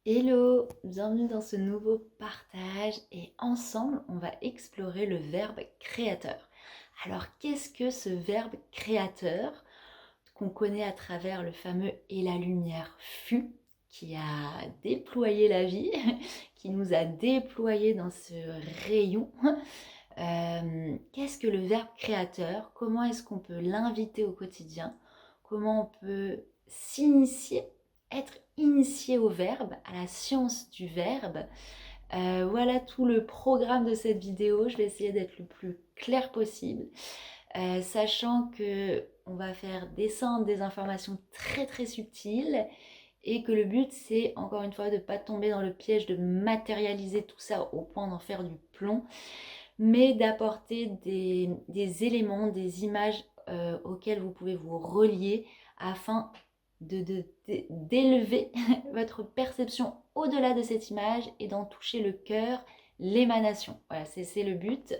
Hello, bienvenue dans ce nouveau partage et ensemble on va explorer le verbe créateur. Alors qu'est-ce que ce verbe créateur qu'on connaît à travers le fameux et la lumière fut qui a déployé la vie, qui nous a déployé dans ce rayon. Qu'est-ce que le verbe créateur? Comment est-ce qu'on peut l'inviter au quotidien? Comment on peut s'initier, être initié au verbe, à la science du verbe? Voilà tout le programme de cette vidéo. Je vais essayer d'être le plus clair possible, sachant que on va faire descendre des informations très très subtiles et que le but c'est encore une fois de ne pas tomber dans le piège de matérialiser tout ça au point d'en faire du plomb, mais d'apporter des éléments, des images auxquelles vous pouvez vous relier afin d'élever votre perception au-delà de cette image et d'en toucher le cœur, l'émanation. Voilà, c'est le but.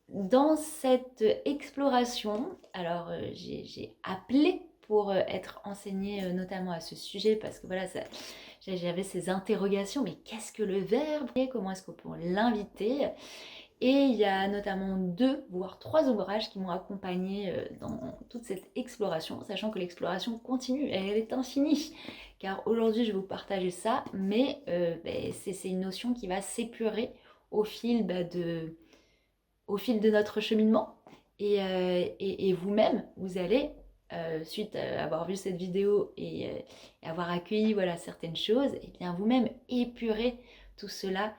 Dans cette exploration, alors j'ai appelé pour être enseignée notamment à ce sujet parce que voilà, j'avais ces interrogations, mais qu'est-ce que le verbe? Comment est-ce qu'on peut l'inviter? Et il y a notamment 2, voire 3 ouvrages qui m'ont accompagnée dans toute cette exploration, sachant que l'exploration continue, elle est infinie. Car aujourd'hui, je vais vous partager ça, mais c'est une notion qui va s'épurer au fil de notre cheminement. Et vous-même, vous allez, suite à avoir vu cette vidéo et avoir accueilli voilà, certaines choses, et bien vous-même épurer tout cela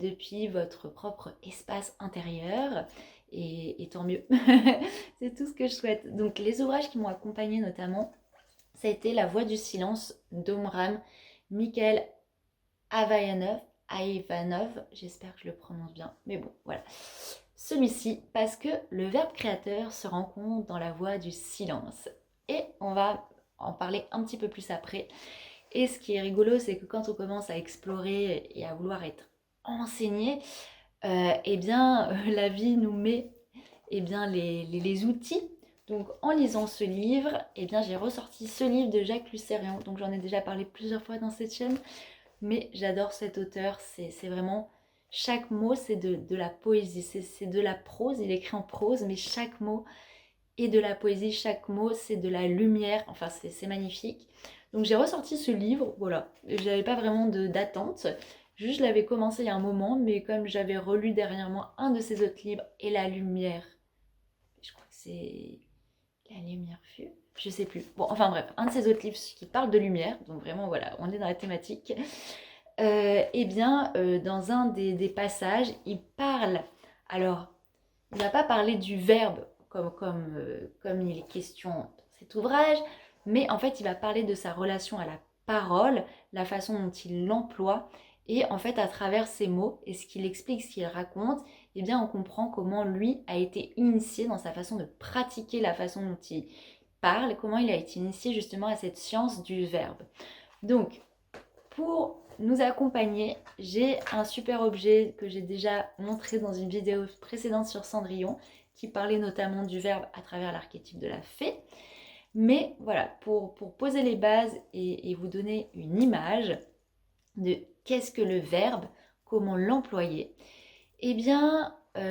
depuis votre propre espace intérieur. Et tant mieux. C'est tout ce que je souhaite. Donc les ouvrages qui m'ont accompagné notamment, ça a été La Voix du silence d'Omram Mikhail Ivanov, j'espère que je le prononce bien, mais bon, voilà. Celui-ci, parce que le verbe créateur se rencontre dans la voie du silence. Et on va en parler un petit peu plus après. Et ce qui est rigolo, c'est que quand on commence à explorer et à vouloir être enseigné, la vie nous met les outils. Donc en lisant ce livre, j'ai ressorti ce livre de Jacques Lucerian. Donc j'en ai déjà parlé plusieurs fois dans cette chaîne, mais j'adore cet auteur. C'est vraiment, chaque mot c'est de la poésie, c'est de la prose, il écrit en prose, mais chaque mot est de la poésie, chaque mot c'est de la lumière, enfin c'est magnifique. Donc j'ai ressorti ce livre, voilà, je n'avais pas vraiment d'attente, juste je l'avais commencé il y a un moment, mais comme j'avais relu derrière moi un de ses autres livres, Et la lumière, je crois que c'est La lumière fut, je sais plus. Bon, enfin bref, un de ses autres livres qui parle de lumière, donc vraiment voilà, on est dans la thématique. Dans un des passages, il parle, alors, il ne va pas parler du verbe comme il est question dans cet ouvrage, mais en fait, il va parler de sa relation à la parole, la façon dont il l'emploie, et en fait, à travers ses mots et ce qu'il explique, ce qu'il raconte, on comprend comment lui a été initié dans sa façon de pratiquer la façon dont il parle, comment il a été initié justement à cette science du verbe. Donc, pour nous accompagner, j'ai un super objet que j'ai déjà montré dans une vidéo précédente sur Cendrillon, qui parlait notamment du verbe à travers l'archétype de la fée. Mais voilà, pour poser les bases et vous donner une image de qu'est-ce que le verbe, comment l'employer,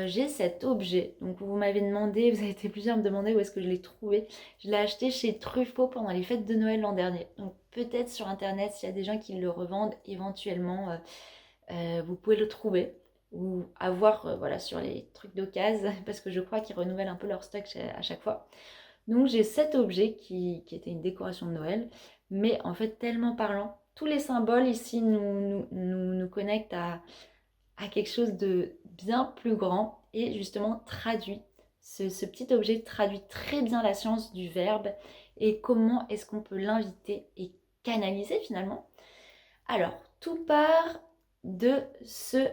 j'ai cet objet. Donc vous m'avez demandé, vous avez été plusieurs à me demander où est-ce que je l'ai trouvé. Je l'ai acheté chez Truffaut pendant les fêtes de Noël l'an dernier. Donc peut-être sur internet, s'il y a des gens qui le revendent, éventuellement vous pouvez le trouver ou avoir voilà, sur les trucs d'occasion, parce que je crois qu'ils renouvellent un peu leur stock à chaque fois. Donc j'ai cet objet qui était une décoration de Noël, mais en fait tellement parlant. Tous les symboles ici nous connectent à quelque chose de bien plus grand et justement traduit. Ce petit objet traduit très bien la science du verbe et comment est-ce qu'on peut l'inviter et canaliser finalement. Alors, tout part de ce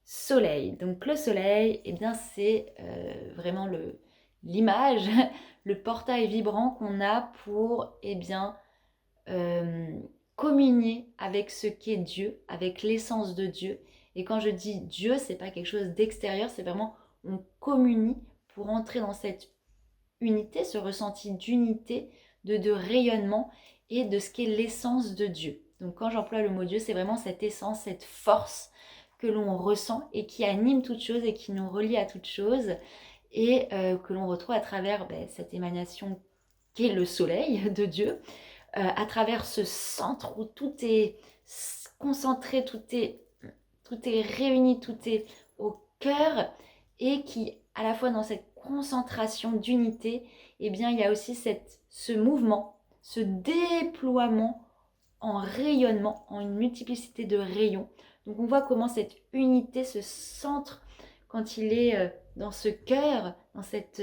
soleil. Donc le soleil, c'est vraiment l'image, le portail vibrant qu'on a pour euh, communier avec ce qu'est Dieu, avec l'essence de Dieu. Et quand je dis Dieu, c'est pas quelque chose d'extérieur, c'est vraiment on communie pour entrer dans cette unité, ce ressenti d'unité, de rayonnement et de ce qu'est l'essence de Dieu. Donc quand j'emploie le mot Dieu, c'est vraiment cette essence, cette force que l'on ressent et qui anime toute chose et qui nous relie à toute chose et que l'on retrouve à travers cette émanation qui est le soleil de Dieu, à travers ce centre où tout est concentré, tout est réuni, tout est au cœur et qui, à la fois dans cette concentration d'unité, eh bien, il y a aussi ce mouvement, ce déploiement en rayonnement, en une multiplicité de rayons. Donc on voit comment cette unité, ce centre, quand il est dans ce cœur, dans cette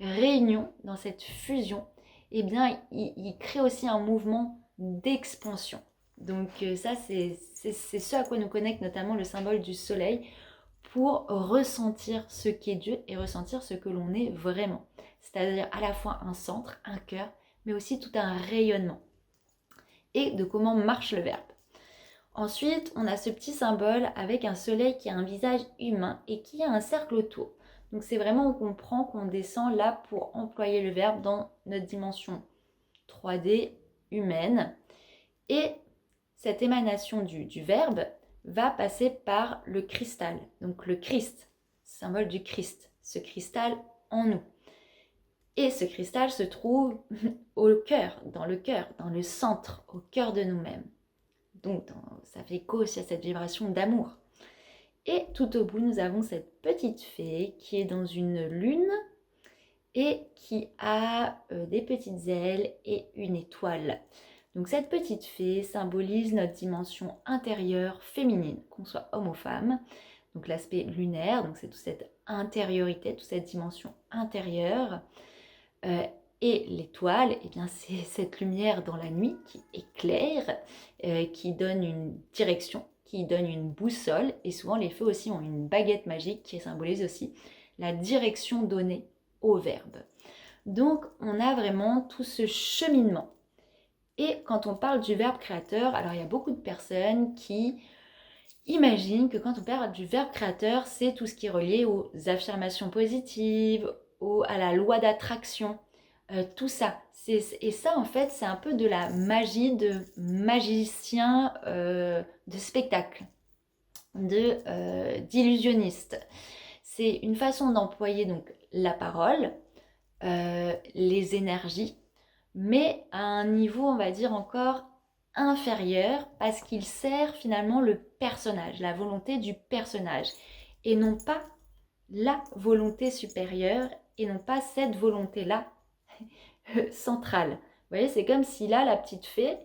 réunion, dans cette fusion, eh bien, il crée aussi un mouvement d'expansion. Donc ça, c'est ce à quoi nous connecte notamment le symbole du soleil pour ressentir ce qu'est Dieu et ressentir ce que l'on est vraiment. C'est-à-dire à la fois un centre, un cœur, mais aussi tout un rayonnement. Et de comment marche le verbe. Ensuite, on a ce petit symbole avec un soleil qui a un visage humain et qui a un cercle autour. Donc c'est vraiment, on comprend qu'on descend là pour employer le verbe dans notre dimension 3D humaine. Et cette émanation du verbe va passer par le cristal. Donc le Christ, symbole du Christ, ce cristal en nous. Et ce cristal se trouve au cœur, dans le centre, au cœur de nous-mêmes. Donc ça fait écho aussi à cette vibration d'amour. Et tout au bout, nous avons cette petite fée qui est dans une lune et qui a des petites ailes et une étoile. Donc cette petite fée symbolise notre dimension intérieure féminine, qu'on soit homme ou femme. Donc l'aspect lunaire, donc c'est toute cette intériorité, toute cette dimension intérieure. Et l'étoile, eh bien, c'est cette lumière dans la nuit qui éclaire, qui donne une direction, qui donne une boussole. Et souvent, les feux aussi ont une baguette magique qui symbolise aussi la direction donnée au verbe. Donc, on a vraiment tout ce cheminement. Et quand on parle du verbe créateur, alors il y a beaucoup de personnes qui imaginent que quand on parle du verbe créateur, c'est tout ce qui est relié aux affirmations positives, à la loi d'attraction. Tout ça. Et ça, en fait, c'est un peu de la magie de magicien de spectacle, d'illusionniste. C'est une façon d'employer donc la parole, les énergies, mais à un niveau, on va dire, encore inférieur, parce qu'il sert finalement le personnage, la volonté du personnage, et non pas la volonté supérieure, et non pas cette volonté-là centrale. Vous voyez, c'est comme si là, la petite fée,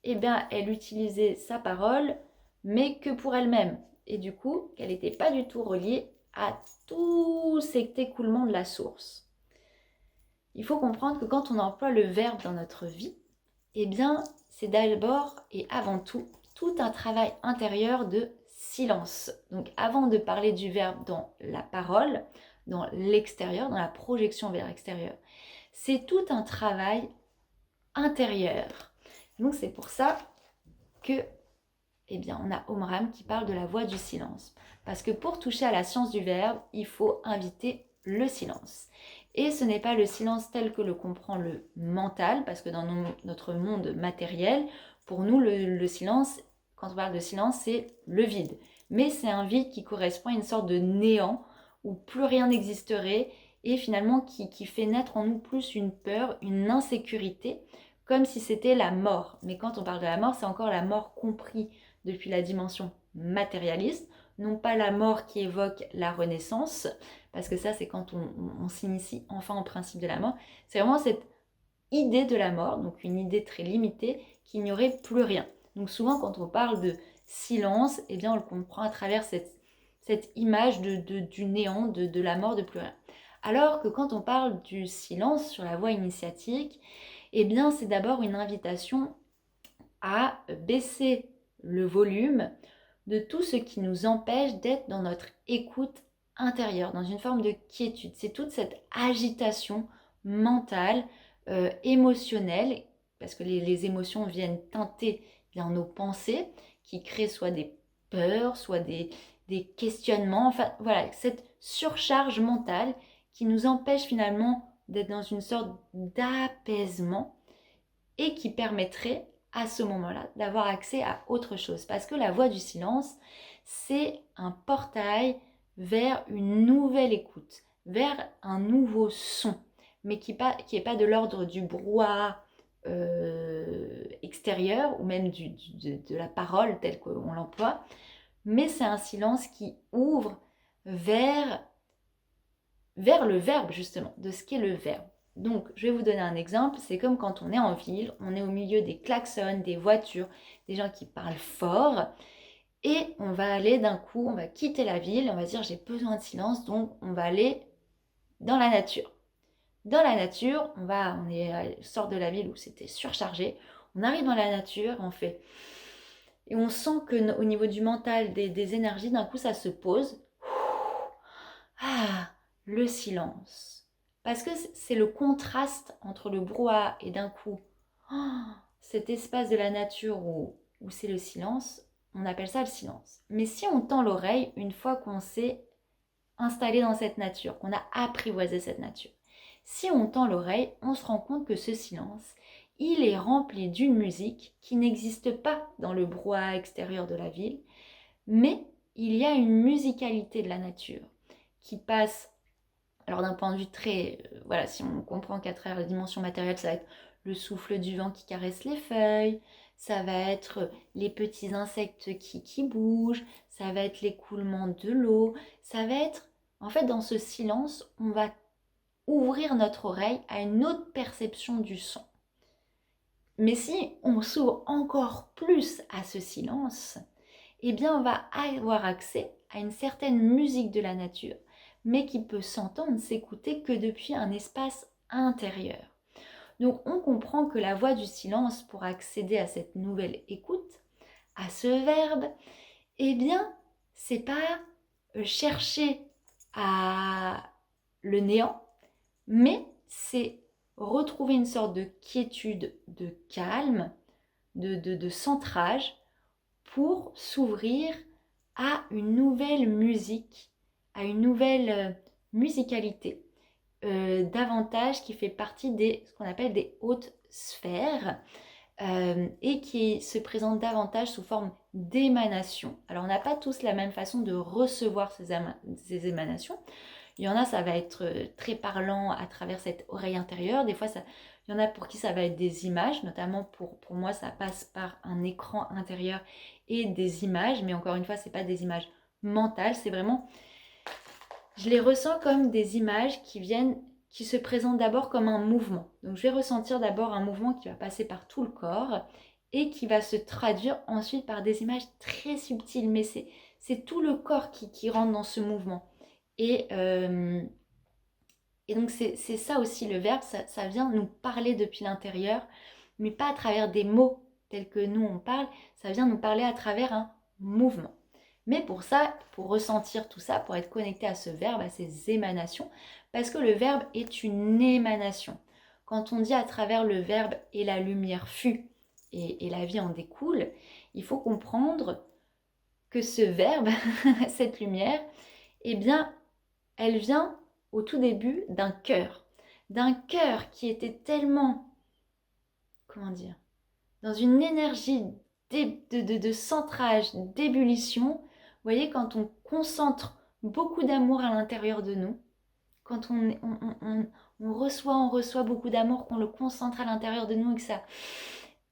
eh bien, elle utilisait sa parole, mais que pour elle-même. Et du coup, qu'elle n'était pas du tout reliée à tout cet écoulement de la source. Il faut comprendre que quand on emploie le verbe dans notre vie, eh bien, c'est d'abord et avant tout un travail intérieur de silence. Donc, avant de parler du verbe dans la parole, dans l'extérieur, dans la projection vers l'extérieur, c'est tout un travail intérieur. Donc c'est pour ça que, eh bien, on a Omram qui parle de la voie du silence. Parce que pour toucher à la science du verbe, il faut inviter le silence. Et ce n'est pas le silence tel que le comprend le mental, parce que dans notre monde matériel, pour nous, le silence, quand on parle de silence, c'est le vide. Mais c'est un vide qui correspond à une sorte de néant où plus rien n'existerait et finalement qui fait naître en nous plus une peur, une insécurité, comme si c'était la mort. Mais quand on parle de la mort, c'est encore la mort compris depuis la dimension matérialiste, non pas la mort qui évoque la renaissance, parce que ça c'est quand on s'initie enfin au principe de la mort, c'est vraiment cette idée de la mort, donc une idée très limitée, qu'il n'y aurait plus rien. Donc souvent quand on parle de silence, eh bien on le comprend à travers cette image du néant, de la mort, de plus rien. Alors que quand on parle du silence sur la voie initiatique, eh bien c'est d'abord une invitation à baisser le volume de tout ce qui nous empêche d'être dans notre écoute intérieure, dans une forme de quiétude. C'est toute cette agitation mentale, émotionnelle, parce que les émotions viennent teinter bien nos pensées, qui créent soit des peurs, soit des questionnements, enfin voilà, cette surcharge mentale qui nous empêche finalement d'être dans une sorte d'apaisement et qui permettrait à ce moment-là d'avoir accès à autre chose. Parce que la voie du silence, c'est un portail vers une nouvelle écoute, vers un nouveau son, mais qui n'est pas de l'ordre du brouhaha extérieur ou même de la parole telle qu'on l'emploie, mais c'est un silence qui ouvre vers le verbe justement, de ce qu'est le verbe. Donc, je vais vous donner un exemple. C'est comme quand on est en ville, on est au milieu des klaxons, des voitures, des gens qui parlent fort. Et on va aller d'un coup, on va quitter la ville, on va dire j'ai besoin de silence, donc on va aller dans la nature. Dans la nature, sort de la ville où c'était surchargé, on arrive dans la nature, on fait... Et on sent qu'au niveau du mental, des énergies, d'un coup ça se pose. Ah, le silence. Parce que c'est le contraste entre le brouhaha et d'un coup, cet espace de la nature où c'est le silence, on appelle ça le silence. Mais si on tend l'oreille, une fois qu'on s'est installé dans cette nature, qu'on a apprivoisé cette nature, si on tend l'oreille, on se rend compte que ce silence, il est rempli d'une musique qui n'existe pas dans le brouhaha extérieur de la ville, mais il y a une musicalité de la nature qui passe, alors d'un point de vue très, voilà, si on comprend qu'à travers la dimension matérielle, ça va être le souffle du vent qui caresse les feuilles, ça va être les petits insectes qui bougent, ça va être l'écoulement de l'eau, ça va être, en fait, dans ce silence, on va ouvrir notre oreille à une autre perception du son. Mais si on s'ouvre encore plus à ce silence, eh bien on va avoir accès à une certaine musique de la nature, mais qui peut s'entendre, s'écouter que depuis un espace intérieur. Donc on comprend que la voie du silence pour accéder à cette nouvelle écoute, à ce verbe, eh bien c'est pas chercher à le néant, mais c'est retrouver une sorte de quiétude, de calme, de centrage pour s'ouvrir à une nouvelle musique, à une nouvelle musicalité, davantage qui fait partie ce qu'on appelle des hautes sphères et qui se présente davantage sous forme d'émanation. Alors on n'a pas tous la même façon de recevoir ces émanations. Il y en a, ça va être très parlant à travers cette oreille intérieure. Des fois, il y en a pour qui ça va être des images, notamment pour moi, ça passe par un écran intérieur et des images. Mais encore une fois, ce n'est pas des images mentales, c'est vraiment... Je les ressens comme des images qui se présentent d'abord comme un mouvement. Donc je vais ressentir d'abord un mouvement qui va passer par tout le corps et qui va se traduire ensuite par des images très subtiles. Mais c'est tout le corps qui rentre dans ce mouvement. Et donc c'est ça aussi le verbe, ça vient nous parler depuis l'intérieur, mais pas à travers des mots tels que nous on parle, ça vient nous parler à travers un mouvement. Mais pour ça, pour ressentir tout ça, pour être connecté à ce verbe, à ces émanations, parce que le verbe est une émanation. Quand on dit à travers le verbe et la lumière fut et la vie en découle, il faut comprendre que ce verbe, cette lumière, eh bien, elle vient au tout début d'un cœur qui était tellement, comment dire, dans une énergie de centrage, d'ébullition. Vous voyez, quand on concentre beaucoup d'amour à l'intérieur de nous, quand on reçoit beaucoup d'amour, qu'on le concentre à l'intérieur de nous et que ça...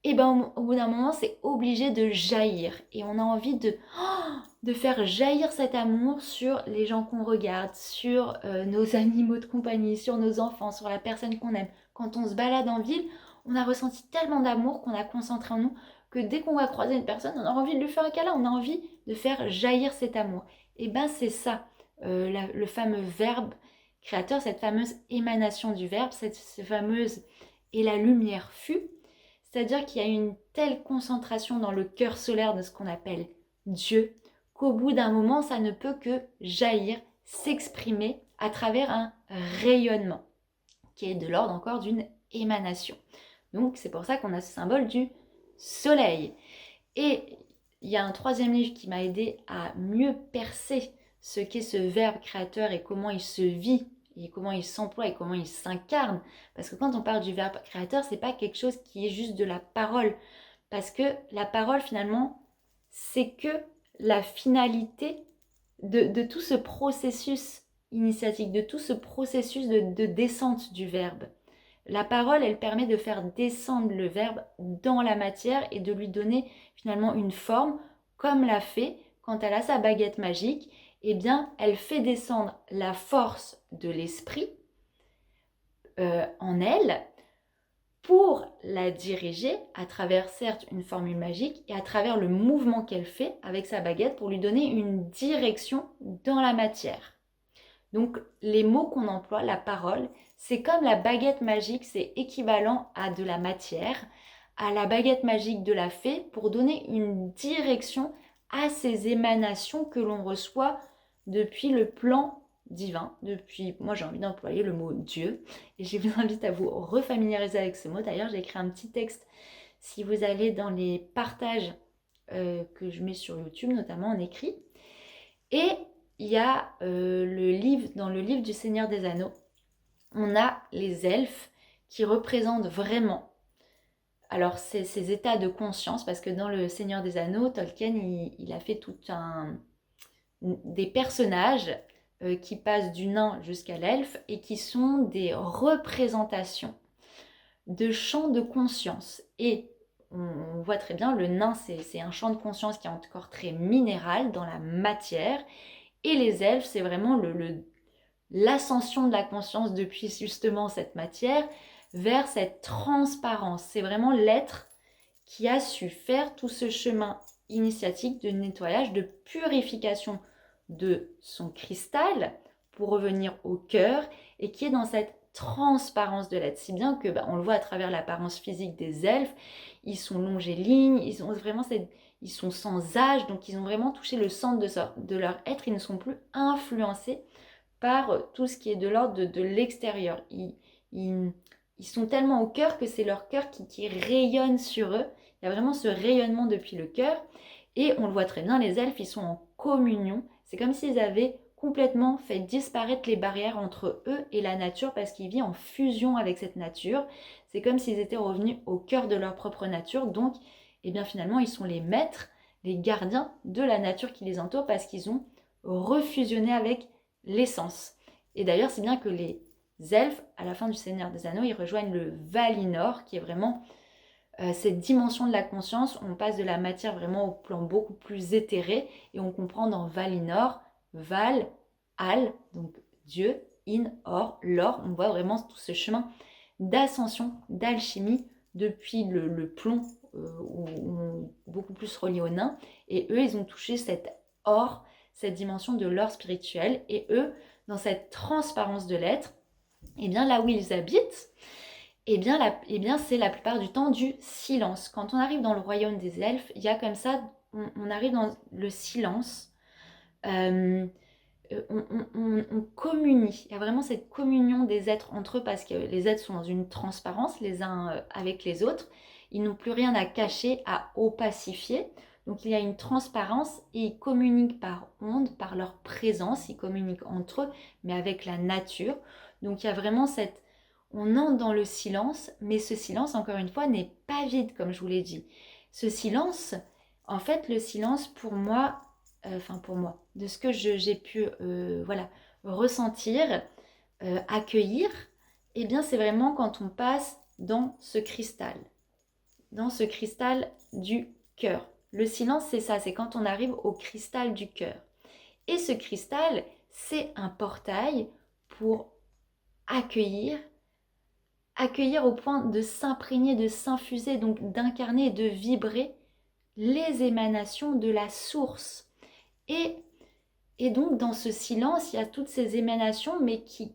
Et ben au bout d'un moment, c'est obligé de jaillir. Et on a envie de faire jaillir cet amour sur les gens qu'on regarde, sur nos animaux de compagnie, sur nos enfants, sur la personne qu'on aime. Quand on se balade en ville, on a ressenti tellement d'amour qu'on a concentré en nous que dès qu'on va croiser une personne, on a envie de lui faire un câlin, on a envie de faire jaillir cet amour. Et ben c'est ça, le fameux verbe créateur, cette fameuse émanation du verbe, cette fameuse et la lumière fut. C'est-à-dire qu'il y a une telle concentration dans le cœur solaire de ce qu'on appelle Dieu, qu'au bout d'un moment, ça ne peut que jaillir, s'exprimer à travers un rayonnement, qui est de l'ordre encore d'une émanation. Donc c'est pour ça qu'on a ce symbole du soleil. Et il y a un troisième livre qui m'a aidé à mieux percer ce qu'est ce verbe créateur et comment il se vit et comment il s'emploie et comment il s'incarne. Parce que quand on parle du verbe créateur, c'est pas quelque chose qui est juste de la parole, parce que la parole finalement, c'est que la finalité de tout ce processus initiatique, de tout ce processus de descente du verbe. La parole, elle permet de faire descendre le verbe dans la matière et de lui donner finalement une forme, comme la fée, quand elle a sa baguette magique, eh bien, elle fait descendre la force de l'esprit en elle pour la diriger à travers certes une formule magique et à travers le mouvement qu'elle fait avec sa baguette pour lui donner une direction dans la matière. Donc les mots qu'on emploie, la parole, c'est comme la baguette magique, c'est équivalent à de la matière, à la baguette magique de la fée pour donner une direction à ces émanations que l'on reçoit depuis le plan divin, depuis, moi j'ai envie d'employer le mot Dieu, et je vous invite à vous refamiliariser avec ce mot. D'ailleurs, j'ai écrit un petit texte, si vous allez dans les partages que je mets sur YouTube, notamment en écrit, et il y a dans le livre du Seigneur des Anneaux, on a les elfes qui représentent vraiment, alors ces états de conscience, parce que dans le Seigneur des Anneaux, Tolkien, il a fait des personnages qui passent du nain jusqu'à l'elfe et qui sont des représentations de champs de conscience. Et on voit très bien, le nain, c'est un champ de conscience qui est encore très minéral dans la matière, et les elfes, c'est vraiment l'ascension de la conscience depuis justement cette matière vers cette transparence. C'est vraiment l'être qui a su faire tout ce chemin initiatique de nettoyage, de purification de son cristal pour revenir au cœur et qui est dans cette transparence de l'être. Si bien que on le voit à travers l'apparence physique des elfes, ils sont longélignes, ils sont sans âge, donc ils ont vraiment touché le centre de leur être, ils ne sont plus influencés par tout ce qui est de l'ordre de l'extérieur. Ils sont tellement au cœur que c'est leur cœur qui rayonne sur eux. Il y a vraiment ce rayonnement depuis le cœur. Et on le voit très bien, les elfes, ils sont en communion. C'est comme s'ils avaient complètement fait disparaître les barrières entre eux et la nature parce qu'ils vivent en fusion avec cette nature. C'est comme s'ils étaient revenus au cœur de leur propre nature. Donc, eh bien, finalement, ils sont les maîtres, les gardiens de la nature qui les entoure parce qu'ils ont refusionné avec l'essence. Et d'ailleurs, c'est bien que les elfes, à la fin du Seigneur des Anneaux, ils rejoignent le Valinor, qui est vraiment cette dimension de la conscience. On passe de la matière vraiment au plan beaucoup plus éthéré, et on comprend dans Valinor, Val, Al, donc Dieu, In, Or, l'or. On voit vraiment tout ce chemin d'ascension, d'alchimie, depuis le plomb, beaucoup plus relié aux nains. Et eux, ils ont touché cet or, cette dimension de l'or spirituel. Et eux, dans cette transparence de l'être, et bien là où ils habitent, et bien c'est la plupart du temps du silence. Quand on arrive dans le royaume des elfes, il y a comme ça, on arrive dans le silence. On communie. Il y a vraiment cette communion des êtres entre eux parce que les êtres sont dans une transparence les uns avec les autres. Ils n'ont plus rien à cacher, à opacifier. Donc il y a une transparence et ils communiquent par ondes, par leur présence. Ils communiquent entre eux, mais avec la nature. Donc il y a vraiment cette... On entre dans le silence, mais ce silence, encore une fois, n'est pas vide, comme je vous l'ai dit. Ce silence, en fait, le silence, pour moi, de ce que j'ai pu ressentir, accueillir, eh bien, c'est vraiment quand on passe dans ce cristal du cœur. Le silence, c'est ça, c'est quand on arrive au cristal du cœur. Et ce cristal, c'est un portail pour accueillir au point de s'imprégner, de s'infuser, donc d'incarner et de vibrer les émanations de la source. Et donc dans ce silence, il y a toutes ces émanations, mais qui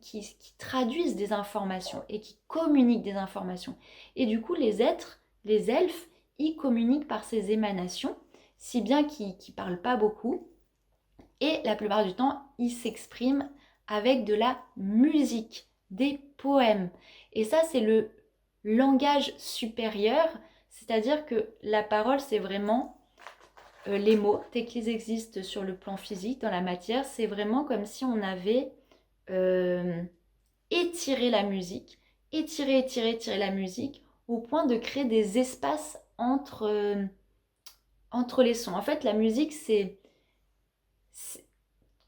traduisent des informations et qui communiquent des informations. Et du coup, les elfes, ils communiquent par ces émanations, si bien qu'ils ne parlent pas beaucoup. Et la plupart du temps, ils s'expriment avec de la musique, des poèmes. Et ça, c'est le langage supérieur, c'est-à-dire que la parole, c'est vraiment les mots, dès qu'ils existent sur le plan physique, dans la matière, c'est vraiment comme si on avait étiré la musique, étiré la musique, au point de créer des espaces entre les sons. En fait, la musique, c'est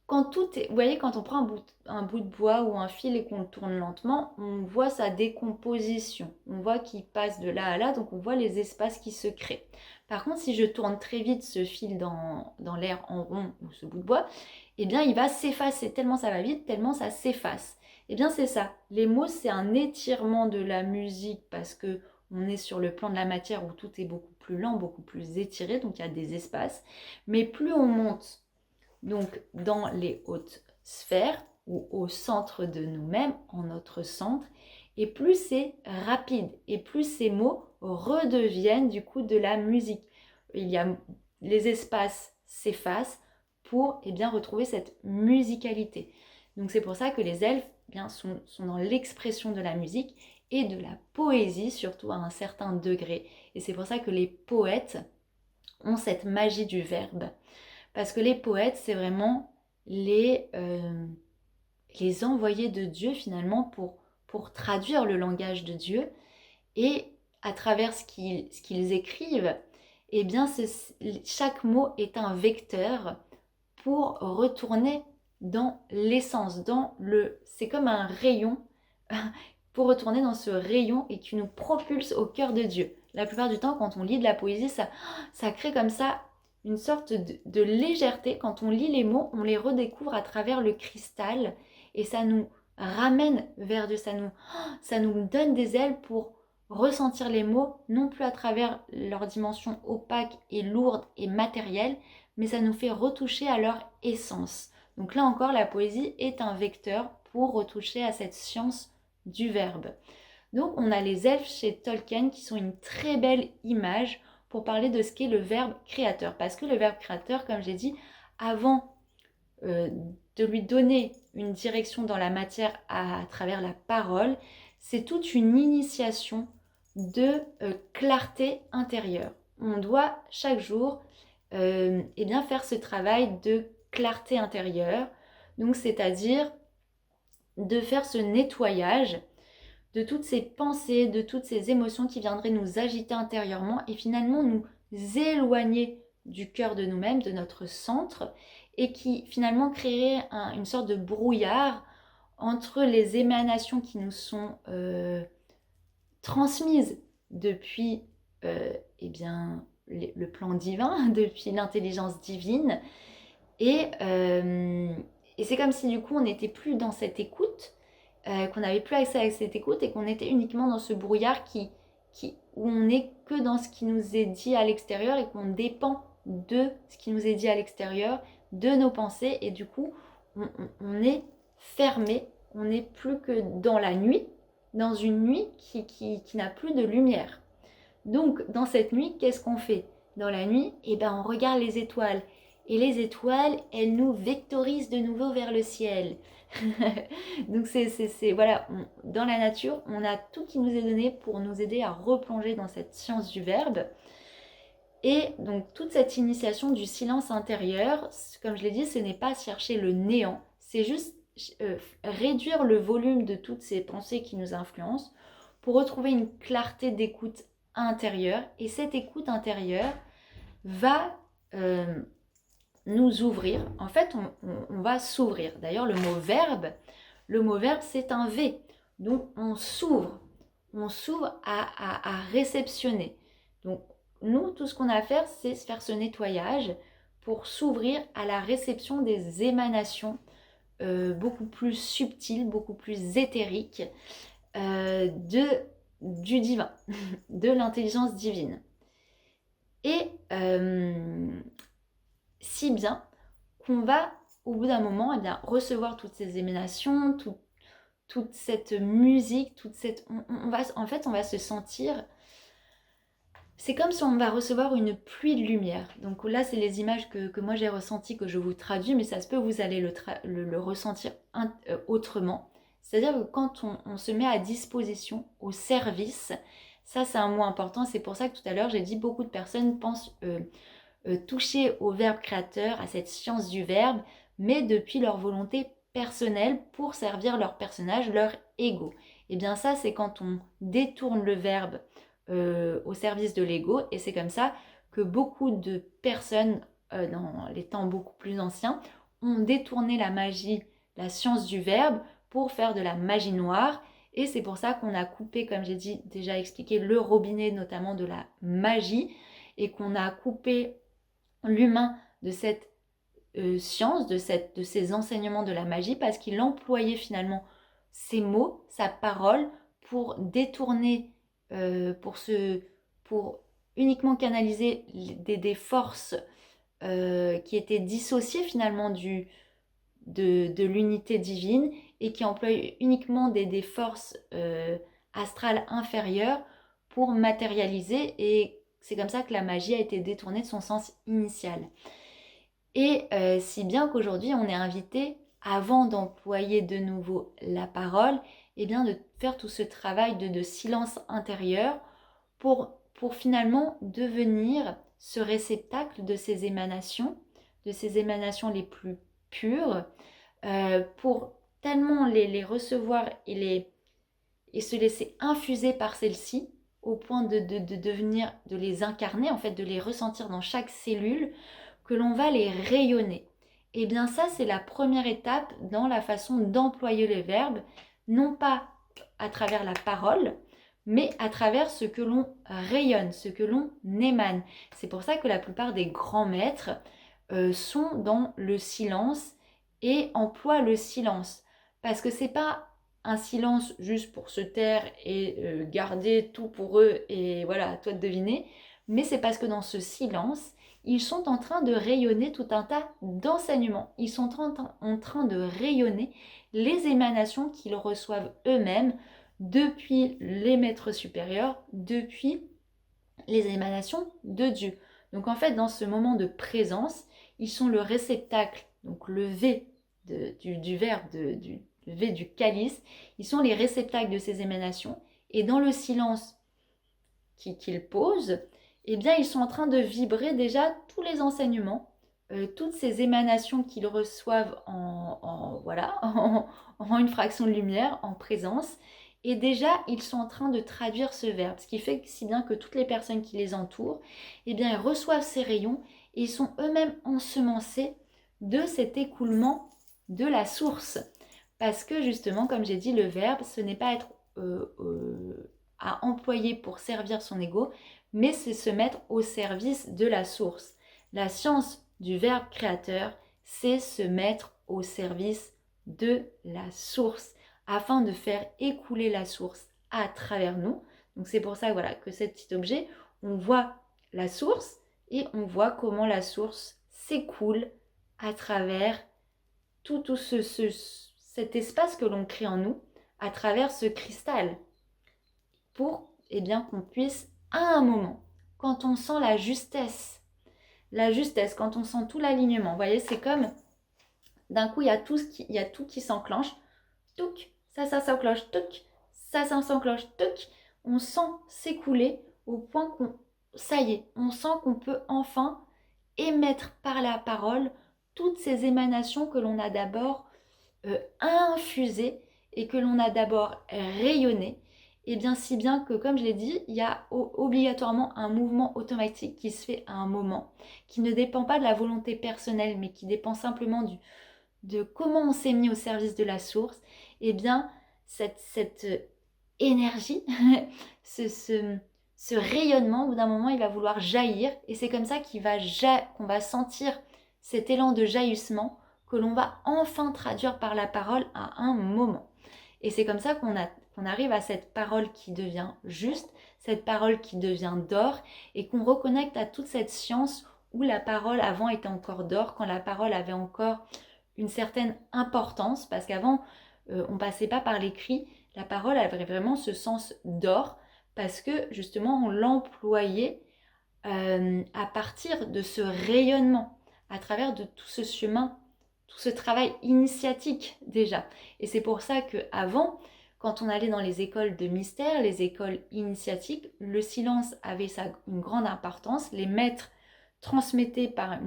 quand tout est... Vous voyez, quand on prend un bout de bois ou un fil et qu'on le tourne lentement, on voit sa décomposition. On voit qu'il passe de là à là, donc on voit les espaces qui se créent. Par contre, si je tourne très vite ce fil dans l'air en rond ou ce bout de bois, eh bien, il va s'effacer. Tellement ça va vite, tellement ça s'efface. Eh bien, c'est ça. Les mots, c'est un étirement de la musique parce que on est sur le plan de la matière où tout est beaucoup plus lent, beaucoup plus étiré, donc il y a des espaces. Mais plus on monte donc dans les hautes sphères ou au centre de nous-mêmes, en notre centre, et plus c'est rapide et plus ces mots redeviennent du coup de la musique. Il y a les espaces s'effacent pour bien retrouver cette musicalité. Donc c'est pour ça que les elfes sont dans l'expression de la musique et de la poésie, surtout à un certain degré. Et c'est pour ça que les poètes ont cette magie du verbe. Parce que les poètes, c'est vraiment les envoyés de Dieu finalement pour traduire le langage de Dieu. Et à travers ce qu'ils écrivent, eh bien, chaque mot est un vecteur pour retourner dans l'essence, c'est comme un rayon pour retourner dans ce rayon et qui nous propulse au cœur de Dieu. La plupart du temps, quand on lit de la poésie, ça crée comme ça une sorte de légèreté. Quand on lit les mots, on les redécouvre à travers le cristal et ça nous ramène vers Dieu, ça nous donne des ailes pour ressentir les mots, non plus à travers leur dimension opaque et lourde et matérielle, mais ça nous fait retoucher à leur essence. Donc là encore, la poésie est un vecteur pour retoucher à cette science du verbe. Donc on a les elfes chez Tolkien qui sont une très belle image pour parler de ce qu'est le verbe créateur. Parce que le verbe créateur, comme j'ai dit, avant de lui donner une direction dans la matière à travers la parole, c'est toute une initiation de clarté intérieure. On doit chaque jour faire ce travail de clarté intérieure, donc c'est-à-dire de faire ce nettoyage de toutes ces pensées, de toutes ces émotions qui viendraient nous agiter intérieurement et finalement nous éloigner du cœur de nous-mêmes, de notre centre, et qui finalement créerait une sorte de brouillard entre les émanations qui nous sont transmises depuis le plan divin, depuis l'intelligence divine, et c'est comme si du coup on n'était plus dans cette écoute, qu'on n'avait plus accès à cette écoute et qu'on était uniquement dans ce brouillard où on n'est que dans ce qui nous est dit à l'extérieur et qu'on dépend de ce qui nous est dit à l'extérieur, de nos pensées, et du coup on est fermé, on n'est plus que dans la nuit, dans une nuit qui n'a plus de lumière. Donc dans cette nuit, qu'est-ce qu'on fait? Dans la nuit, on regarde les étoiles. Et les étoiles, elles nous vectorisent de nouveau vers le ciel. Donc voilà, dans la nature, on a tout qui nous est donné pour nous aider à replonger dans cette science du verbe. Et donc toute cette initiation du silence intérieur, comme je l'ai dit, ce n'est pas chercher le néant, c'est juste réduire le volume de toutes ces pensées qui nous influencent pour retrouver une clarté d'écoute intérieure. Et cette écoute intérieure va nous ouvrir. En fait, on va s'ouvrir. D'ailleurs, le mot verbe, c'est un V. Donc, on s'ouvre à réceptionner. Donc, nous, tout ce qu'on a à faire, c'est faire ce nettoyage pour s'ouvrir à la réception des émanations beaucoup plus subtiles, beaucoup plus éthériques du divin, de l'intelligence divine. Et si bien qu'on va, au bout d'un moment, recevoir toutes ces émanations, toute cette musique, on va se sentir... C'est comme si on va recevoir une pluie de lumière. Donc là, c'est les images que moi j'ai ressenties, que je vous traduis, mais ça se peut vous allez le ressentir autrement. C'est-à-dire que quand on se met à disposition, au service, ça c'est un mot important. C'est pour ça que tout à l'heure, j'ai dit beaucoup de personnes pensent toucher au verbe créateur, à cette science du verbe, mais depuis leur volonté personnelle pour servir leur personnage, leur ego. Et bien ça, c'est quand on détourne le verbe au service de l'ego. Et c'est comme ça que beaucoup de personnes, dans les temps beaucoup plus anciens, ont détourné la magie, la science du verbe, pour faire de la magie noire. Et c'est pour ça qu'on a coupé, comme j'ai déjà expliqué, le robinet notamment de la magie, et qu'on a coupé l'humain de cette science, de ces enseignements de la magie, parce qu'il employait finalement ses mots, sa parole, pour détourner, pour uniquement canaliser des forces qui étaient dissociées finalement de l'unité divine, et qui emploient uniquement des forces astrales inférieures pour matérialiser. Et c'est comme ça que la magie a été détournée de son sens initial. Et si bien qu'aujourd'hui, on est invité, avant d'employer de nouveau la parole, eh bien de faire tout ce travail de silence intérieur pour finalement devenir ce réceptacle de ces émanations les plus pures, pour tellement les recevoir et se laisser infuser par celles-ci, au point de devenir, de les incarner, en fait, de les ressentir dans chaque cellule, que l'on va les rayonner. Et bien ça, c'est la première étape dans la façon d'employer les verbes, non pas à travers la parole, mais à travers ce que l'on rayonne, ce que l'on émane. C'est pour ça que la plupart des grands maîtres sont dans le silence et emploient le silence. Parce que c'est pas un silence juste pour se taire et garder tout pour eux, et voilà, à toi de deviner, mais c'est parce que dans ce silence, ils sont en train de rayonner tout un tas d'enseignements. Ils sont en train de rayonner les émanations qu'ils reçoivent eux-mêmes depuis les maîtres supérieurs, depuis les émanations de Dieu. Donc en fait, dans ce moment de présence, ils sont le réceptacle, donc le V du verbe, du V du calice, ils sont les réceptacles de ces émanations. Et dans le silence qu'ils posent, eh bien, ils sont en train de vibrer déjà tous les enseignements, toutes ces émanations qu'ils reçoivent voilà, en une fraction de lumière, en présence. Et déjà, ils sont en train de traduire ce verbe, ce qui fait que si bien que toutes les personnes qui les entourent, eh bien, ils reçoivent ces rayons et ils sont eux-mêmes ensemencés de cet écoulement de la source. Parce que justement, comme j'ai dit, le verbe, ce n'est pas être à employer pour servir son ego, mais c'est se mettre au service de la source. La science du verbe créateur, c'est se mettre au service de la source, afin de faire écouler la source à travers nous. Donc c'est pour ça voilà, que cet petit objet, on voit la source et on voit comment la source s'écoule à travers tout cet espace que l'on crée en nous, à travers ce cristal, pour bien, qu'on puisse, à un moment, quand on sent la justesse, quand on sent tout l'alignement, vous voyez, c'est comme, d'un coup, il y a tout qui s'enclenche, touc, ça s'enclenche, touc, ça s'enclenche, touc, on sent s'écouler au point qu'on, ça y est, on sent qu'on peut enfin émettre par la parole toutes ces émanations que l'on a d'abord infusées et que l'on a d'abord rayonnées. Et bien si bien que, comme je l'ai dit, il y a obligatoirement un mouvement automatique qui se fait à un moment, qui ne dépend pas de la volonté personnelle, mais qui dépend simplement de comment on s'est mis au service de la source. Et bien cette énergie, ce rayonnement, au bout d'un moment, il va vouloir jaillir, et c'est comme ça qu'on va sentir cet élan de jaillissement que l'on va enfin traduire par la parole à un moment. Et c'est comme ça qu'on arrive à cette parole qui devient juste, cette parole qui devient d'or, et qu'on reconnecte à toute cette science où la parole avant était encore d'or, quand la parole avait encore une certaine importance, parce qu'avant, on ne passait pas par l'écrit, la parole avait vraiment ce sens d'or, parce que justement, on l'employait à partir de ce rayonnement, à travers de tout ce chemin, tout ce travail initiatique déjà. Et c'est pour ça qu'avant, quand on allait dans les écoles de mystère, les écoles initiatiques, le silence avait une grande importance. Les maîtres transmettaient par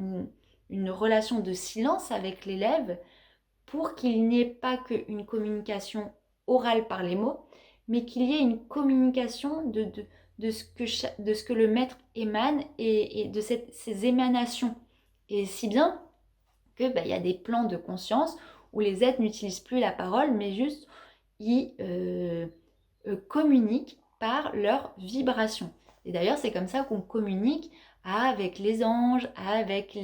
une relation de silence avec l'élève, pour qu'il n'y ait pas qu'une communication orale par les mots, mais qu'il y ait une communication de ce que le maître émane et de ces émanations. Et si bien que y a des plans de conscience où les êtres n'utilisent plus la parole, mais juste ils communiquent par leur vibration. Et d'ailleurs, c'est comme ça qu'on communique avec les anges, avec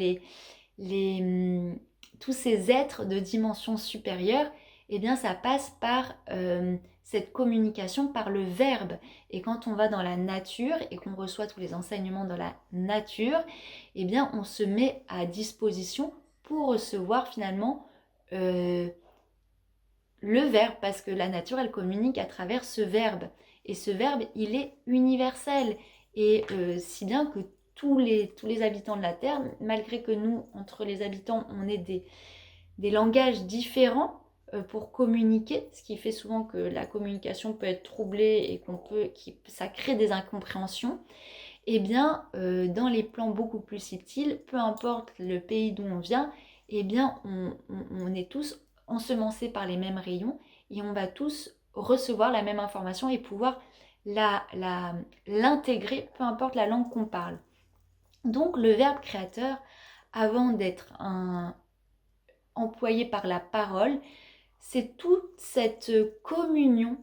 tous ces êtres de dimension supérieure. Eh bien, ça passe par cette communication, par le verbe. Et quand on va dans la nature et qu'on reçoit tous les enseignements dans la nature, eh bien, on se met à disposition pour recevoir finalement le verbe, parce que la nature, elle communique à travers ce verbe. Et ce verbe, il est universel. Et si bien que tous les habitants de la Terre, malgré que nous, entre les habitants, on ait des langages différents pour communiquer, ce qui fait souvent que la communication peut être troublée et ça crée des incompréhensions, eh bien, dans les plans beaucoup plus subtils, peu importe le pays d'où on vient, eh bien, on est tous ensemencés par les mêmes rayons et on va tous recevoir la même information et pouvoir l'intégrer, peu importe la langue qu'on parle. Donc, le verbe créateur, avant d'être employé par la parole, c'est toute cette communion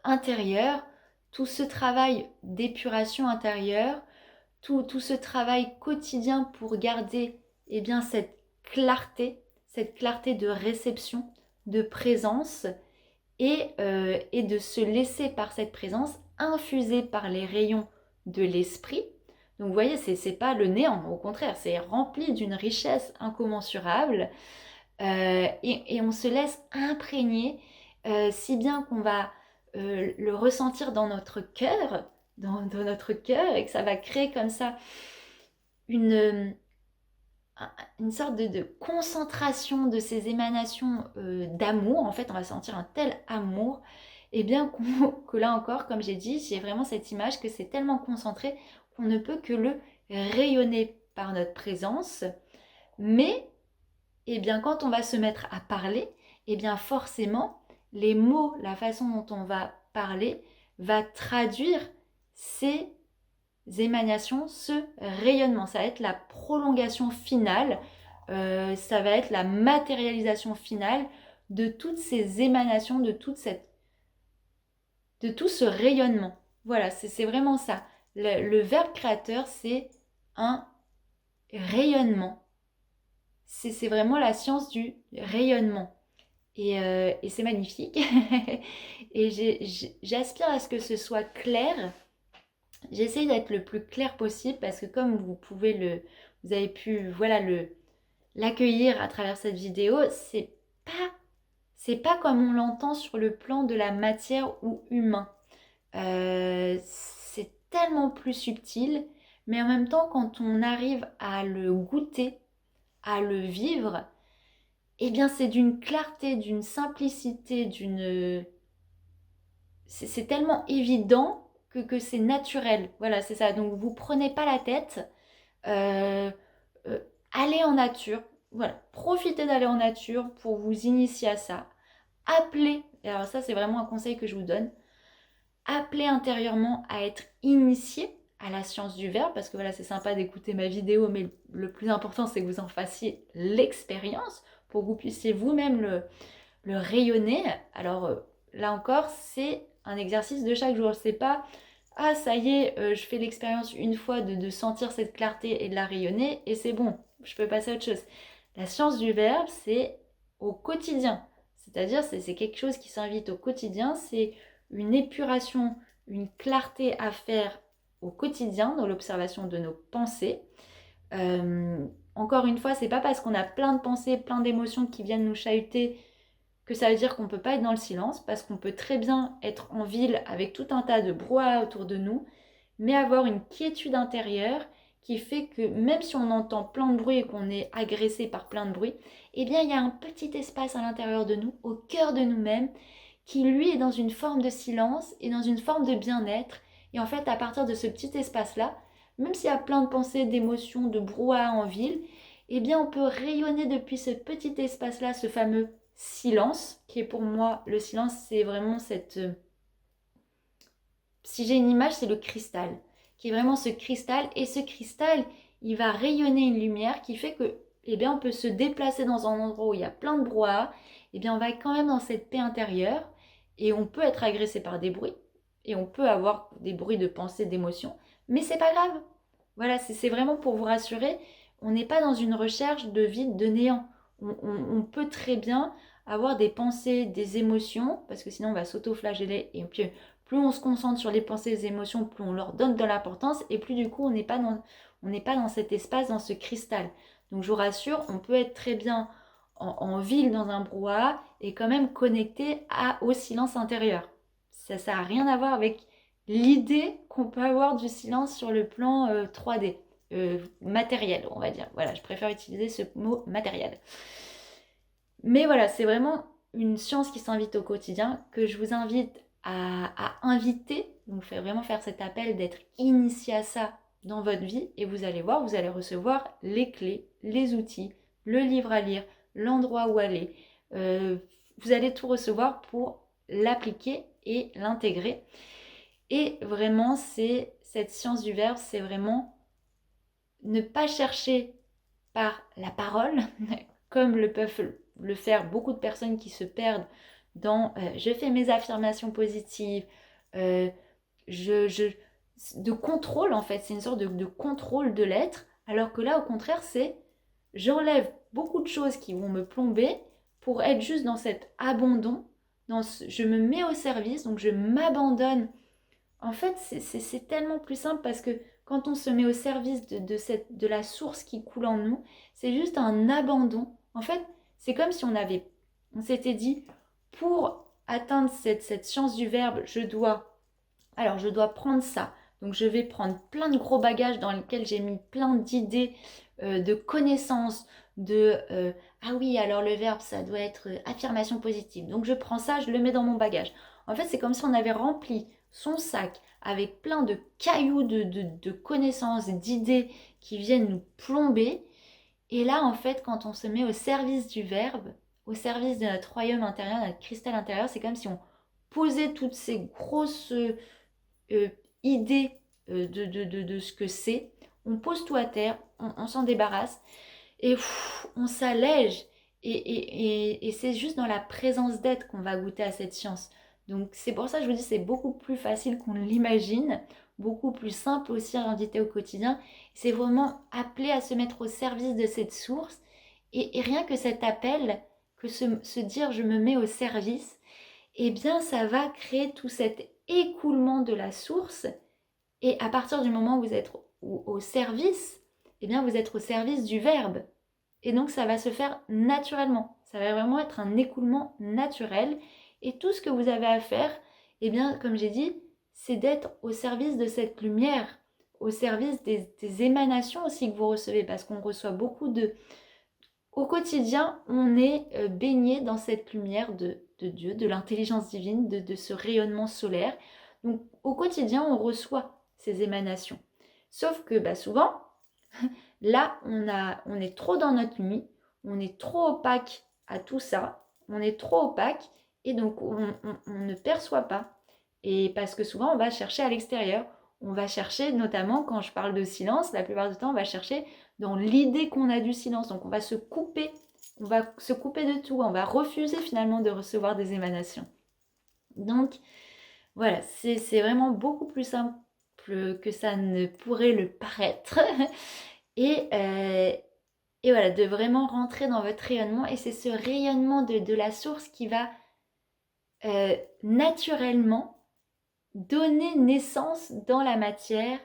intérieure, tout ce travail d'épuration intérieure, tout ce travail quotidien pour garder cette clarté de réception, de présence et de se laisser par cette présence infuser par les rayons de l'esprit. Donc vous voyez, c'est pas le néant, au contraire, c'est rempli d'une richesse incommensurable et on se laisse imprégner si bien qu'on va le ressentir dans notre cœur, dans notre cœur, et que ça va créer comme ça une sorte de concentration de ces émanations d'amour. En fait, on va sentir un tel amour, et bien que là encore, comme j'ai dit, j'ai vraiment cette image que c'est tellement concentré qu'on ne peut que le rayonner par notre présence. Mais quand on va se mettre à parler, forcément, les mots, la façon dont on va parler, va traduire ces émanations, ce rayonnement. Ça va être la prolongation finale, ça va être la matérialisation finale de toutes ces émanations, de tout ce rayonnement. Voilà, c'est vraiment ça. Le verbe créateur, c'est un rayonnement. C'est vraiment la science du rayonnement. Et c'est magnifique. Et j'aspire à ce que ce soit clair. J'essaye d'être le plus clair possible parce que comme vous avez pu l'accueillir à travers cette vidéo, c'est pas comme on l'entend sur le plan de la matière ou humain. C'est tellement plus subtil, mais en même temps, quand on arrive à le goûter, à le vivre, c'est d'une clarté, d'une simplicité, c'est tellement évident que c'est naturel. Voilà, c'est ça. Donc, vous prenez pas la tête. Allez en nature. Voilà, profitez d'aller en nature pour vous initier à ça. Appelez, et alors ça, c'est vraiment un conseil que je vous donne. Appelez intérieurement à être initié à la science du verbe, parce que voilà, c'est sympa d'écouter ma vidéo, mais le plus important, c'est que vous en fassiez l'expérience pour que vous puissiez vous-même le rayonner. Alors là encore, c'est un exercice de chaque jour. C'est pas ah ça y est, je fais l'expérience une fois de sentir cette clarté et de la rayonner et c'est bon, je peux passer à autre chose. La science du verbe, c'est au quotidien. C'est-à-dire, c'est quelque chose qui s'invite au quotidien, c'est une épuration, une clarté à faire au quotidien dans l'observation de nos pensées. Encore une fois, c'est pas parce qu'on a plein de pensées, plein d'émotions qui viennent nous chahuter que ça veut dire qu'on ne peut pas être dans le silence, parce qu'on peut très bien être en ville avec tout un tas de brouhaha autour de nous, mais avoir une quiétude intérieure qui fait que même si on entend plein de bruit et qu'on est agressé par plein de bruit, il y a un petit espace à l'intérieur de nous, au cœur de nous-mêmes, qui lui est dans une forme de silence et dans une forme de bien-être. Et en fait, à partir de ce petit espace-là, même s'il y a plein de pensées, d'émotions, de brouhaha en ville, on peut rayonner depuis ce petit espace-là, ce fameux silence, qui est pour moi, le silence, c'est vraiment si j'ai une image, c'est le cristal, qui est vraiment ce cristal. Et ce cristal, il va rayonner une lumière qui fait que, eh bien, on peut se déplacer dans un endroit où il y a plein de brouhaha. Eh bien, on va être quand même dans cette paix intérieure et on peut être agressé par des bruits et on peut avoir des bruits de pensée, d'émotion, mais c'est pas grave. Voilà, c'est vraiment pour vous rassurer. On n'est pas dans une recherche de vide, de néant. On peut très bien avoir des pensées, des émotions, parce que sinon on va s'auto-flageller et puis plus on se concentre sur les pensées et les émotions, plus on leur donne de l'importance et plus du coup on n'est pas dans cet espace, dans ce cristal. Donc je vous rassure, on peut être très bien en ville dans un brouhaha et quand même connecté au silence intérieur. Ça n'a rien à voir avec l'idée qu'on peut avoir du silence sur le plan 3D, matériel, on va dire. Voilà, je préfère utiliser ce mot matériel. Mais voilà, c'est vraiment une science qui s'invite au quotidien, que je vous invite à inviter, donc vraiment faire cet appel d'être initié à ça dans votre vie, et vous allez voir, vous allez recevoir les clés, les outils, le livre à lire, l'endroit où aller. Vous allez tout recevoir pour l'appliquer et l'intégrer. Et vraiment, c'est cette science du verbe, c'est vraiment ne pas chercher par la parole, comme le peuvent le faire beaucoup de personnes qui se perdent dans je fais mes affirmations positives, euh, je, de contrôle en fait, c'est une sorte de contrôle de l'être, alors que là au contraire c'est j'enlève beaucoup de choses qui vont me plomber pour être juste dans cet abandon, je me mets au service, donc je m'abandonne. En fait, c'est tellement plus simple parce que quand on se met au service de la source qui coule en nous, c'est juste un abandon. En fait, c'est comme si on s'était dit, pour atteindre cette science du verbe, je dois prendre ça. Donc je vais prendre plein de gros bagages dans lesquels j'ai mis plein d'idées, de connaissances, ah oui, alors le verbe, ça doit être affirmation positive. Donc je prends ça, je le mets dans mon bagage. En fait, c'est comme si on avait rempli son sac avec plein de cailloux de connaissances, d'idées qui viennent nous plomber. Et là, en fait, quand on se met au service du verbe, au service de notre royaume intérieur, notre cristal intérieur, c'est comme si on posait toutes ces grosses euh, idée de ce que c'est. On pose tout à terre, on s'en débarrasse et on s'allège. Et c'est juste dans la présence d'être qu'on va goûter à cette science. Donc c'est pour ça que je vous dis c'est beaucoup plus facile qu'on l'imagine, beaucoup plus simple aussi à inviter au quotidien. C'est vraiment appelé à se mettre au service de cette source. Et rien que cet appel, que se dire je me mets au service, eh bien ça va créer tout cet écoulement de la source. Et à partir du moment où vous êtes au service, eh bien vous êtes au service du verbe. Et donc ça va se faire naturellement. Ça va vraiment être un écoulement naturel. Et tout ce que vous avez à faire, eh bien comme j'ai dit, c'est d'être au service de cette lumière, au service des émanations aussi que vous recevez, parce qu'on reçoit beaucoup de... Au quotidien, on est baigné dans cette lumière de Dieu, de l'intelligence divine, de ce rayonnement solaire. Donc au quotidien, on reçoit ces émanations. Sauf que souvent, là, on est trop dans notre nuit, on est trop opaque à tout ça, on est trop opaque et donc on ne perçoit pas. Et parce que souvent, on va chercher à l'extérieur. On va chercher, notamment quand je parle de silence, la plupart du temps, on va chercher dans l'idée qu'on a du silence. Donc on va se couper de tout, on va refuser finalement de recevoir des émanations. Donc voilà, c'est vraiment beaucoup plus simple que ça ne pourrait le paraître. Et, euh, et voilà, de vraiment rentrer dans votre rayonnement. Et c'est ce rayonnement de la source qui va naturellement donner naissance dans la matière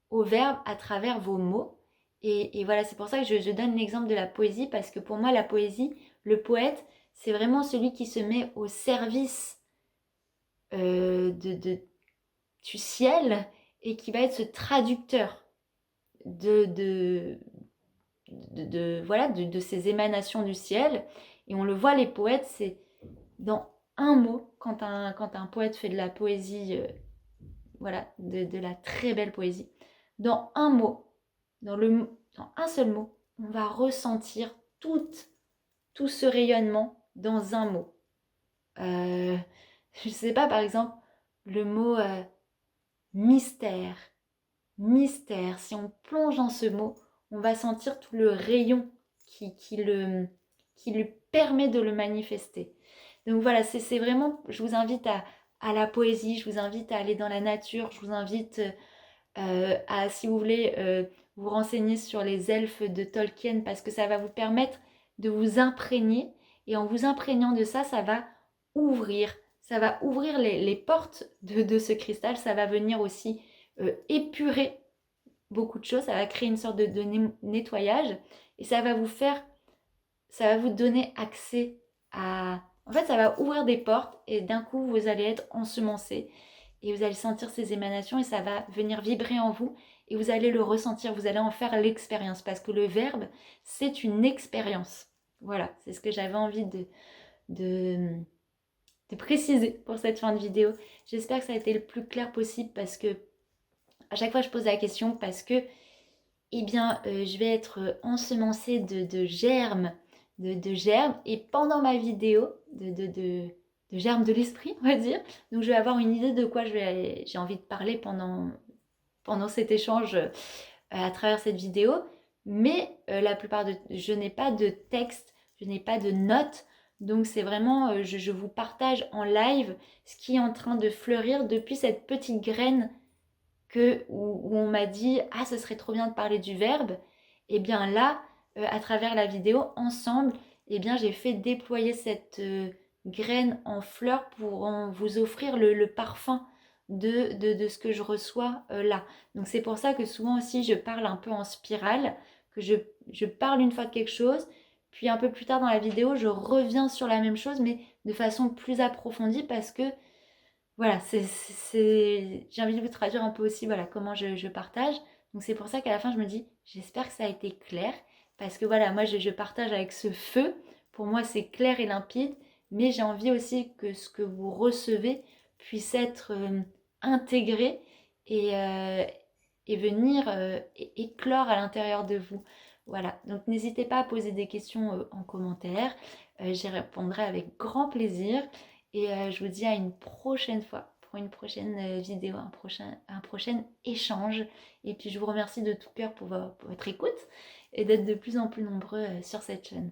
au verbe à travers vos mots. Et voilà, c'est pour ça que je donne l'exemple de la poésie, parce que pour moi, la poésie, le poète, c'est vraiment celui qui se met au service du ciel et qui va être ce traducteur de, voilà, de ces émanations du ciel. Et on le voit, les poètes, c'est dans un mot, quand un poète fait de la poésie, voilà, de la très belle poésie, dans un mot, dans un seul mot, on va ressentir tout ce rayonnement dans un mot. Je ne sais pas, par exemple, le mot mystère, mystère. Si on plonge dans ce mot, on va sentir tout le rayon qui lui permet de le manifester. Donc voilà, c'est vraiment, je vous invite à la poésie, je vous invite à aller dans la nature, je vous invite à, si vous voulez, vous renseigner sur les elfes de Tolkien parce que ça va vous permettre de vous imprégner. Et en vous imprégnant de ça, ça va ouvrir les portes de ce cristal. Ça va venir aussi épurer beaucoup de choses. Ça va créer une sorte de nettoyage et ça va vous donner accès à... En fait, ça va ouvrir des portes et d'un coup, vous allez être ensemencé et vous allez sentir ces émanations et ça va venir vibrer en vous et vous allez le ressentir, vous allez en faire l'expérience parce que le verbe, c'est une expérience. Voilà, c'est ce que j'avais envie de, de préciser pour cette fin de vidéo. J'espère que ça a été le plus clair possible parce que à chaque fois je pose la question parce que eh bien, je vais être ensemencée de germes, de germes, et pendant ma vidéo, de germes de l'esprit, on va dire, donc je vais avoir une idée de quoi j'ai envie de parler pendant cet échange à travers cette vidéo, mais la plupart je n'ai pas de texte, je n'ai pas de notes, donc c'est vraiment, je vous partage en live ce qui est en train de fleurir depuis cette petite graine où on m'a dit « Ah, ce serait trop bien de parler du verbe », et bien là, à travers la vidéo, ensemble, et bien j'ai fait déployer cette graine en fleurs pour vous offrir le parfum de ce que je reçois là. Donc c'est pour ça que souvent aussi je parle un peu en spirale, que je parle une fois de quelque chose, puis un peu plus tard dans la vidéo, je reviens sur la même chose, mais de façon plus approfondie parce que voilà, j'ai envie de vous traduire un peu aussi voilà, comment je partage. Donc c'est pour ça qu'à la fin, je me dis, j'espère que ça a été clair. Parce que voilà, moi, je partage avec ce feu. Pour moi, c'est clair et limpide. Mais j'ai envie aussi que ce que vous recevez puisse être intégré et, et venir éclore à l'intérieur de vous. Voilà, donc n'hésitez pas à poser des questions en commentaire. J'y répondrai avec grand plaisir. Et je vous dis à une prochaine fois pour une prochaine vidéo, un prochain échange. Et puis je vous remercie de tout cœur pour votre écoute et d'être de plus en plus nombreux sur cette chaîne.